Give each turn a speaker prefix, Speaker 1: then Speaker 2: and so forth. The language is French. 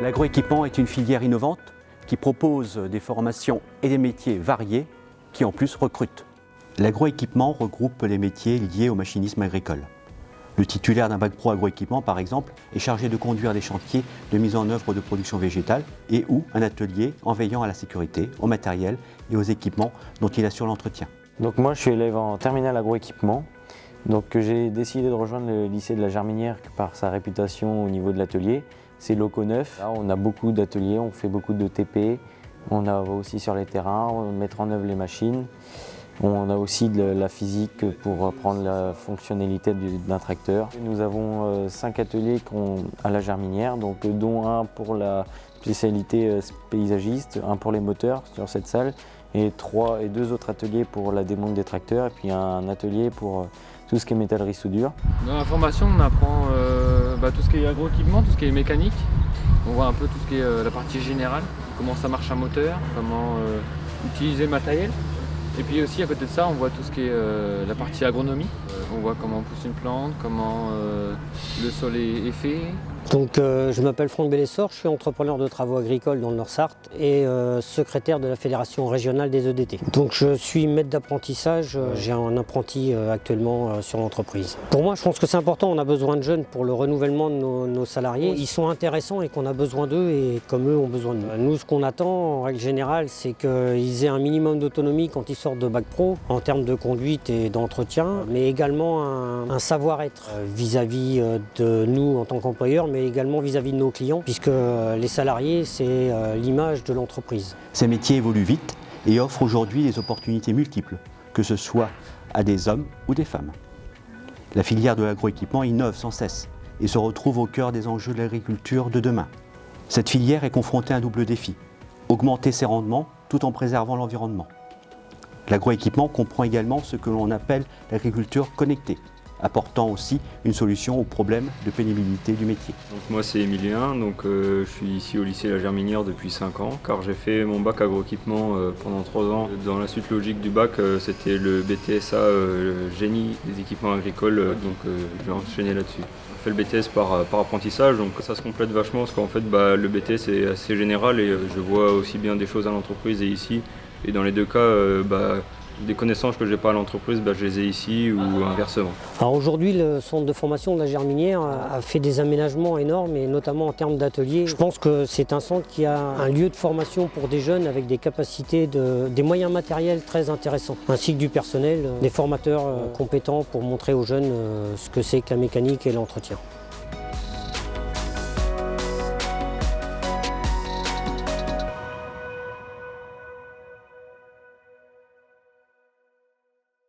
Speaker 1: L'agroéquipement est une filière innovante qui propose des formations et des métiers variés qui en plus recrutent. L'agroéquipement regroupe les métiers liés au machinisme agricole. Le titulaire d'un bac pro agroéquipement, par exemple, est chargé de conduire des chantiers de mise en œuvre de production végétale et ou un atelier en veillant à la sécurité, au matériel et aux équipements dont il assure l'entretien.
Speaker 2: Donc moi je suis élève en terminale agroéquipement. Donc j'ai décidé de rejoindre le lycée de la Germinière par sa réputation au niveau de l'atelier. C'est locaux neufs. Là, on a beaucoup d'ateliers, on fait beaucoup de TP. On a aussi sur les terrains, on met en œuvre les machines. On a aussi de la physique pour apprendre la fonctionnalité d'un tracteur. Nous avons 5 ateliers à la Germinière, donc, dont un pour la spécialité paysagiste, un pour les moteurs sur cette salle, et 2 autres ateliers pour la démonte des tracteurs, et puis un atelier pour tout ce qui est métallerie soudure.
Speaker 3: Dans la formation, on apprend tout ce qui est agroéquipement, tout ce qui est mécanique. On voit un peu tout ce qui est la partie générale, comment ça marche un moteur, comment utiliser le matériel. Et puis aussi à côté de ça, on voit tout ce qui est la partie agronomie. On voit comment on pousse une plante, comment le sol est fait.
Speaker 4: Donc, je m'appelle Franck Bellessor, je suis entrepreneur de travaux agricoles dans le Nord-Sarthe et secrétaire de la Fédération régionale des EDT. Donc je suis maître d'apprentissage, j'ai un apprenti actuellement sur l'entreprise. Pour moi, je pense que c'est important, on a besoin de jeunes pour le renouvellement de nos salariés. Ils sont intéressants et qu'on a besoin d'eux et comme eux ont besoin de nous. Nous, ce qu'on attend en règle générale, c'est qu'ils aient un minimum d'autonomie quand ils sortent de bac pro en termes de conduite et d'entretien, mais également un savoir-être vis-à-vis de nous en tant qu'employeurs, mais également vis-à-vis de nos clients, puisque les salariés, c'est l'image de l'entreprise.
Speaker 1: Ces métiers évoluent vite et offrent aujourd'hui des opportunités multiples, que ce soit à des hommes ou des femmes. La filière de l'agroéquipement innove sans cesse et se retrouve au cœur des enjeux de l'agriculture de demain. Cette filière est confrontée à un double défi, augmenter ses rendements tout en préservant l'environnement. L'agroéquipement comprend également ce que l'on appelle l'agriculture connectée, apportant aussi une solution au problème de pénibilité du métier.
Speaker 5: Donc moi c'est Emilien, je suis ici au lycée La Germinière depuis 5 ans car j'ai fait mon bac agroéquipement pendant 3 ans. Dans la suite logique du bac c'était le BTSA génie des équipements agricoles, j'ai enchaîné là-dessus. J'ai fait le BTS par apprentissage, donc ça se complète vachement parce qu'en fait le BTS est assez général et je vois aussi bien des choses à l'entreprise et ici. Et dans les deux cas, des connaissances que je n'ai pas à l'entreprise, je les ai ici ou inversement.
Speaker 4: Alors aujourd'hui, le centre de formation de la Germinière a fait des aménagements énormes et notamment en termes d'ateliers. Je pense que c'est un centre qui a un lieu de formation pour des jeunes avec des capacités, des moyens matériels très intéressants, ainsi que du personnel, des formateurs compétents pour montrer aux jeunes ce que c'est que la mécanique et l'entretien.